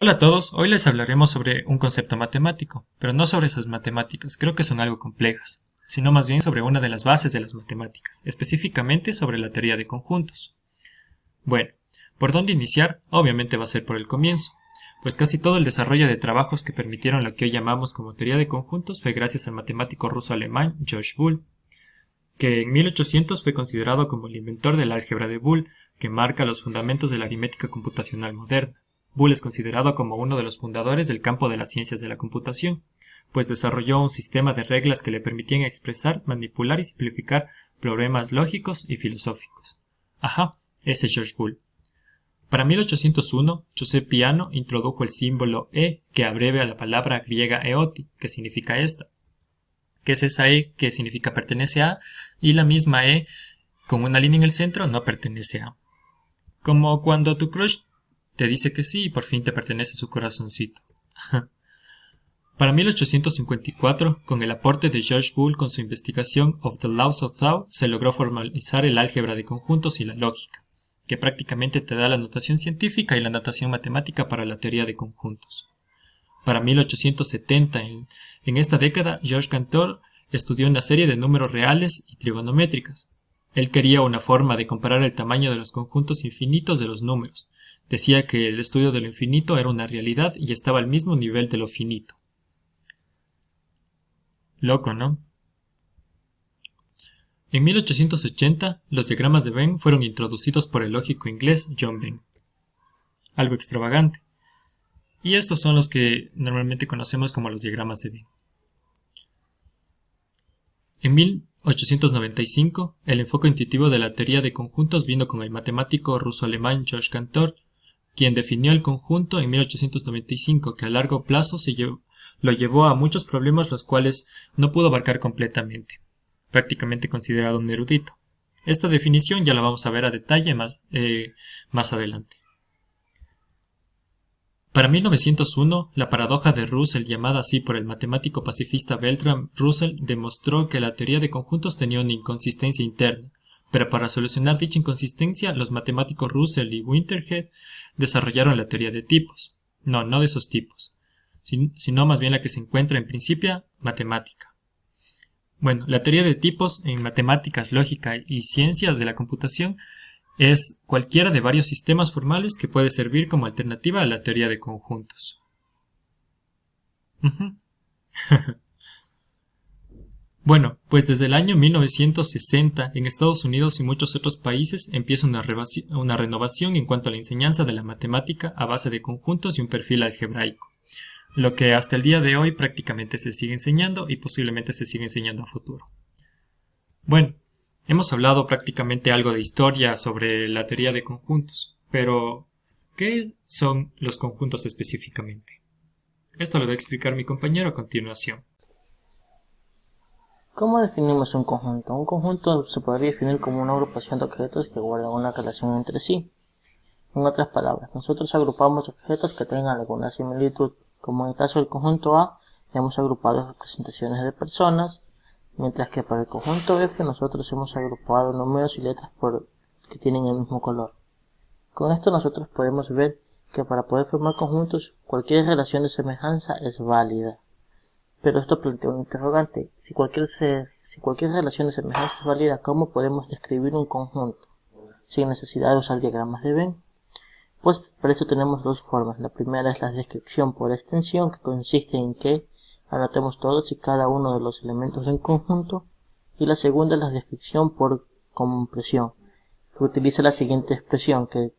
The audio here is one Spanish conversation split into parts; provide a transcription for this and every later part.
Hola a todos, hoy les hablaremos sobre un concepto matemático, pero no sobre esas matemáticas, creo que son algo complejas, sino más bien sobre una de las bases de las matemáticas, específicamente sobre la teoría de conjuntos. Bueno, ¿por dónde iniciar? Obviamente va a ser por el comienzo, pues casi todo el desarrollo de trabajos que permitieron lo que hoy llamamos como teoría de conjuntos fue gracias al matemático ruso-alemán George Boole, que en 1800 fue considerado como el inventor del álgebra de Boole, que marca los fundamentos de la aritmética computacional moderna. Boole es considerado como uno de los fundadores del campo de las ciencias de la computación, pues desarrolló un sistema de reglas que le permitían expresar, manipular y simplificar problemas lógicos y filosóficos. Ajá, ese es George Boole. Para 1801, Joseph Peano introdujo el símbolo E, que abrevia la palabra griega eoti, que significa esta, que es esa E que significa pertenece a, y la misma E con una línea en el centro no pertenece a. Como cuando tu crush te dice que sí y por fin te pertenece su corazoncito. Para 1854, con el aporte de George Boole con su investigación of the Laws of Thought, se logró formalizar el álgebra de conjuntos y la lógica, que prácticamente te da la notación científica y la notación matemática para la teoría de conjuntos. Para 1870, en esta década, Georges Cantor estudió una serie de números reales y trigonométricas. Él quería una forma de comparar el tamaño de los conjuntos infinitos de los números. Decía que el estudio de lo infinito era una realidad y estaba al mismo nivel de lo finito. Loco, ¿no? En 1880, los diagramas de Venn fueron introducidos por el lógico inglés John Venn. Algo extravagante. Y estos son los que normalmente conocemos como los diagramas de Venn. En 1895, el enfoque intuitivo de la teoría de conjuntos vino con el matemático ruso-alemán Georges Cantor, quien definió el conjunto en 1895, que a largo plazo lo llevó a muchos problemas los cuales no pudo abarcar completamente, prácticamente considerado un erudito. Esta definición ya la vamos a ver a detalle más adelante. Para 1901, la paradoja de Russell, llamada así por el matemático pacifista Bertrand Russell, demostró que la teoría de conjuntos tenía una inconsistencia interna, pero para solucionar dicha inconsistencia, los matemáticos Russell y Whitehead desarrollaron la teoría de tipos. No de esos tipos, sino más bien la que se encuentra en Principia Mathematica. Bueno, la teoría de tipos en matemáticas, lógica y ciencia de la computación es cualquiera de varios sistemas formales que puede servir como alternativa a la teoría de conjuntos. Bueno, pues desde el año 1960 en Estados Unidos y muchos otros países empieza una renovación en cuanto a la enseñanza de la matemática a base de conjuntos y un perfil algebraico, lo que hasta el día de hoy prácticamente se sigue enseñando y posiblemente se siga enseñando a futuro. Bueno, hemos hablado prácticamente algo de historia sobre la teoría de conjuntos, pero ¿qué son los conjuntos específicamente? Esto lo va a explicar mi compañero a continuación. ¿Cómo definimos un conjunto? Un conjunto se podría definir como una agrupación de objetos que guardan una relación entre sí. En otras palabras, nosotros agrupamos objetos que tengan alguna similitud, como en el caso del conjunto A, hemos agrupado representaciones de personas, mientras que para el conjunto F nosotros hemos agrupado números y letras que tienen el mismo color. Con esto nosotros podemos ver que para poder formar conjuntos, cualquier relación de semejanza es válida. Pero esto plantea un interrogante. Si cualquier relación de semejanza es válida, ¿cómo podemos describir un conjunto sin necesidad de usar diagramas de Venn? Pues para eso tenemos dos formas. La primera es la descripción por extensión, que consiste en que anotemos todos y cada uno de los elementos de un conjunto, y la segunda es la descripción por compresión, que utiliza la siguiente expresión, que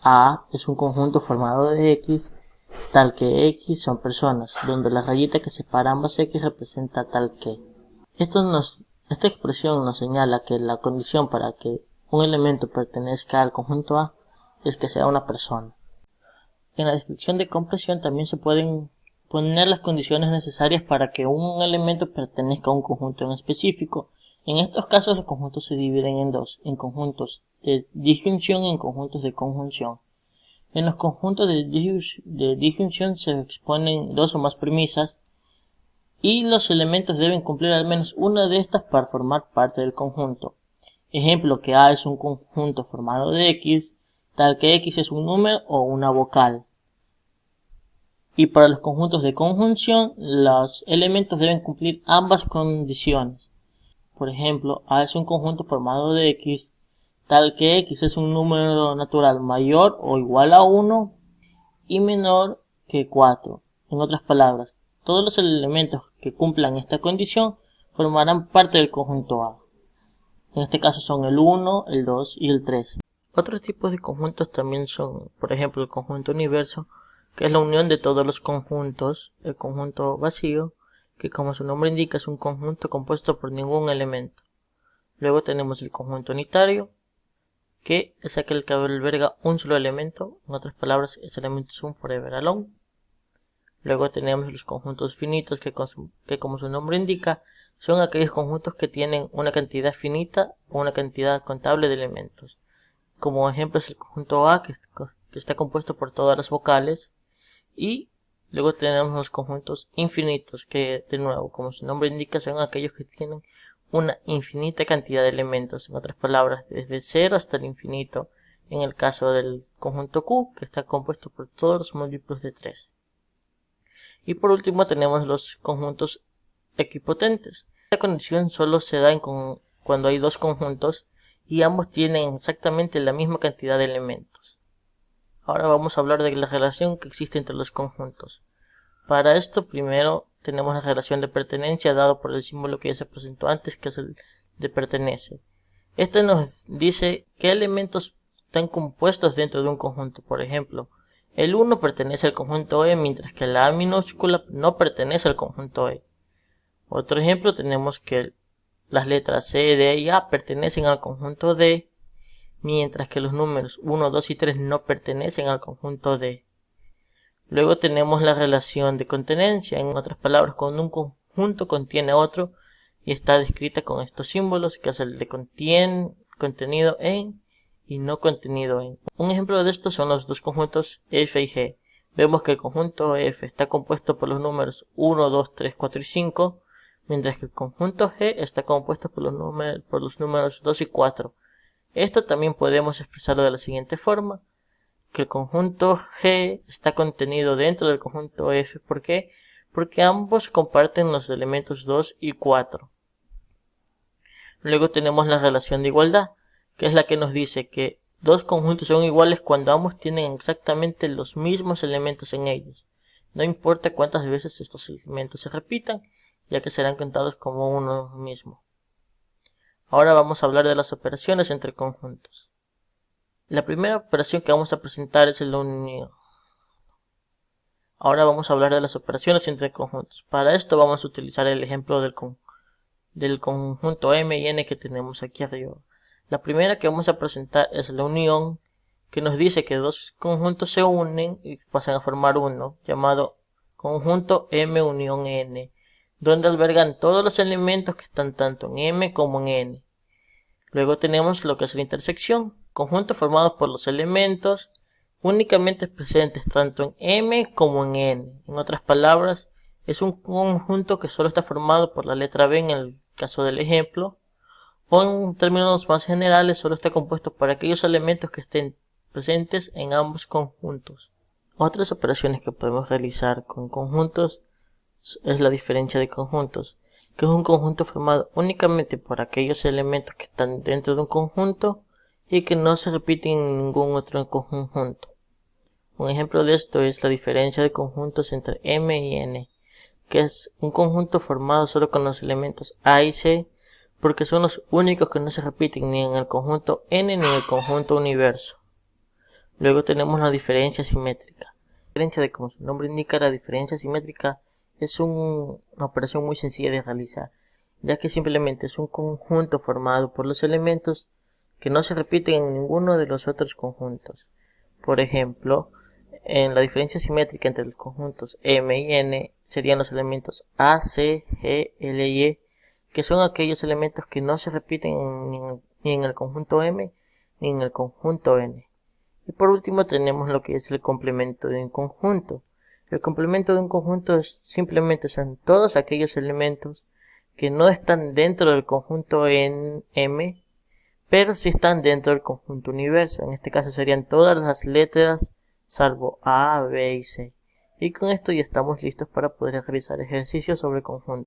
A es un conjunto formado de X, tal que X son personas, donde la rayita que separa ambas X representa tal que. Esta expresión nos señala que la condición para que un elemento pertenezca al conjunto A es que sea una persona. En la descripción de compresión también se pueden poner las condiciones necesarias para que un elemento pertenezca a un conjunto en específico. En estos casos los conjuntos se dividen en dos, en conjuntos de disjunción y en conjuntos de conjunción. En los conjuntos de disjunción se exponen dos o más premisas y los elementos deben cumplir al menos una de estas para formar parte del conjunto. Ejemplo, que A es un conjunto formado de X, tal que X es un número o una vocal. Y para los conjuntos de conjunción, los elementos deben cumplir ambas condiciones. Por ejemplo, A es un conjunto formado de X, tal que X es un número natural mayor o igual a 1 y menor que 4. En otras palabras, todos los elementos que cumplan esta condición formarán parte del conjunto A. En este caso son el 1, el 2 y el 3. Otros tipos de conjuntos también son, por ejemplo, el conjunto universo, que es la unión de todos los conjuntos, el conjunto vacío, que como su nombre indica es un conjunto compuesto por ningún elemento. Luego tenemos el conjunto unitario, que es aquel que alberga un solo elemento, en otras palabras, ese elemento es un forever alone. Luego tenemos los conjuntos finitos, que como su nombre indica, son aquellos conjuntos que tienen una cantidad finita o una cantidad contable de elementos. Como ejemplo es el conjunto A, que está compuesto por todas las vocales, y luego tenemos los conjuntos infinitos, que de nuevo, como su nombre indica, son aquellos que tienen una infinita cantidad de elementos, en otras palabras, desde 0 hasta el infinito, en el caso del conjunto Q, que está compuesto por todos los múltiplos de 3. Y por último tenemos los conjuntos equipotentes. Esta condición solo se da cuando hay dos conjuntos y ambos tienen exactamente la misma cantidad de elementos. Ahora vamos a hablar de la relación que existe entre los conjuntos. Para esto primero tenemos la relación de pertenencia dado por el símbolo que ya se presentó antes, que es el de pertenece. Este nos dice qué elementos están compuestos dentro de un conjunto. Por ejemplo, el 1 pertenece al conjunto E, mientras que la A minúscula no pertenece al conjunto E. Otro ejemplo tenemos que las letras C, D y A pertenecen al conjunto D, mientras que los números 1, 2 y 3 no pertenecen al conjunto D. Luego tenemos la relación de contenencia, en otras palabras, cuando un conjunto contiene a otro y está descrita con estos símbolos, que es el de contenido en y no contenido en. Un ejemplo de esto son los dos conjuntos F y G. Vemos que el conjunto F está compuesto por los números 1, 2, 3, 4 y 5, mientras que el conjunto G está compuesto por los números 2 y 4. Esto también podemos expresarlo de la siguiente forma, que el conjunto G está contenido dentro del conjunto F. ¿Por qué? Porque ambos comparten los elementos 2 y 4. Luego tenemos la relación de igualdad, que es la que nos dice que dos conjuntos son iguales cuando ambos tienen exactamente los mismos elementos en ellos. No importa cuántas veces estos elementos se repitan, ya que serán contados como uno mismo. Ahora vamos a hablar de las operaciones entre conjuntos. La primera operación que vamos a presentar es la unión. Ahora vamos a hablar de las operaciones entre conjuntos. Para esto vamos a utilizar el ejemplo del conjunto M y N que tenemos aquí arriba. La primera que vamos a presentar es la unión, que nos dice que dos conjuntos se unen y pasan a formar uno, llamado conjunto M unión N, donde albergan todos los elementos que están tanto en M como en N. Luego tenemos lo que es la intersección, conjuntos formados por los elementos únicamente presentes tanto en M como en N. En otras palabras, es un conjunto que solo está formado por la letra B en el caso del ejemplo, o en términos más generales solo está compuesto por aquellos elementos que estén presentes en ambos conjuntos. Otras operaciones que podemos realizar con conjuntos es la diferencia de conjuntos, que es un conjunto formado únicamente por aquellos elementos que están dentro de un conjunto y que no se repiten en ningún otro conjunto. Un ejemplo de esto es la diferencia de conjuntos entre M y N, que es un conjunto formado solo con los elementos A y C, porque son los únicos que no se repiten ni en el conjunto N ni en el conjunto universo. Luego tenemos la diferencia simétrica. La diferencia de, como su nombre indica, la diferencia simétrica es una operación muy sencilla de realizar, ya que simplemente es un conjunto formado por los elementos que no se repiten en ninguno de los otros conjuntos. Por ejemplo, en la diferencia simétrica entre los conjuntos M y N serían los elementos A, C, G, L y E, que son aquellos elementos que no se repiten ni en el conjunto M ni en el conjunto N. Y por último tenemos lo que es el complemento de un conjunto. El complemento de un conjunto simplemente son todos aquellos elementos que no están dentro del conjunto M, pero sí están dentro del conjunto universo. En este caso serían todas las letras salvo A, B y C. Y con esto ya estamos listos para poder realizar ejercicios sobre conjuntos.